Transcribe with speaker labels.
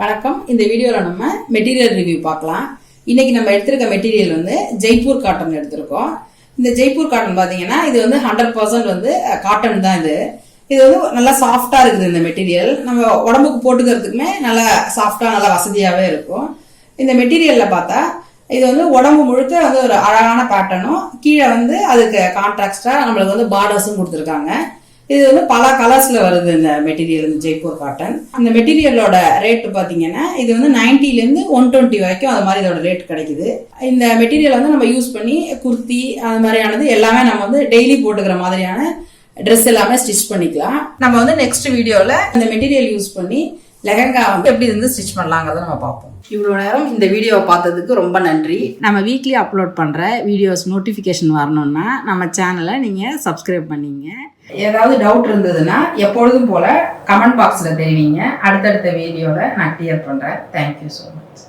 Speaker 1: வணக்கம். இந்த வீடியோல நம்ம மெட்டீரியல் ரிவ்யூ பார்க்கலாம். இன்னைக்கு நம்ம எடுத்திருக்க மெட்டீரியல் வந்து ஜெய்ப்பூர் காட்டன் எடுத்திருக்கோம். இந்த ஜெய்ப்பூர் காட்டன் பாத்தீங்கன்னா இது வந்து 100% வந்து காட்டன் தான். இது வந்து நல்லா சாஃப்டா இருக்குது. இந்த மெட்டீரியல் நம்ம உடம்புக்கு போட்டுக்கிறதுக்குமே நல்லா சாஃப்டா நல்லா வசதியாவே இருக்கும். இந்த மெட்டீரியல்ல பார்த்தா இது வந்து உடம்பு முழுக்க வந்து ஒரு அழகான பேட்டர்னும் கீழே வந்து அதுக்கு கான்ட்ராக்டா நம்மளுக்கு வந்து பார்டர்ஸும் கொடுத்துருக்காங்க. இது வந்து பல கலர்ஸ்ல வருது இந்த மெட்டீரியல், இந்த ஜெய்ப்பூர் காட்டன். அந்த மெட்டீரியலோட ரேட் பாத்தீங்கன்னா இது வந்து 90ல இருந்து 120 வரைக்கும் அது மாதிரி இதோட ரேட் கிடைக்குது. இந்த மெட்டீரியல் வந்து நம்ம யூஸ் பண்ணி குர்த்தி அது மாதிரியானது எல்லாமே நம்ம வந்து டெய்லி போட்டுக்கிற மாதிரியான ட்ரெஸ் எல்லாமே ஸ்டிச் பண்ணிக்கலாம். நம்ம வந்து நெக்ஸ்ட் வீடியோல இந்த மெட்டீரியல் யூஸ் பண்ணி லெஹங்கா வந்து எப்படி இருந்து ஸ்டிச் பண்ணலாங்கிறத நம்ம பார்ப்போம். இவ்வளோ நேரம் இந்த வீடியோவை பார்த்ததுக்கு ரொம்ப நன்றி. நம்ம வீக்லி அப்லோட் பண்ணுற வீடியோஸ் நோட்டிஃபிகேஷன் வரணும்னா நம்ம சேனலை நீங்கள் சப்ஸ்கிரைப் பண்ணிங்க. ஏதாவது டவுட் இருந்ததுன்னா எப்பொழுதும் போல் கமெண்ட் பாக்ஸில் தெரிவிங்க. அடுத்தடுத்த வீடியோவில் நான் கிளியர் பண்ணுறேன். Thank you so much.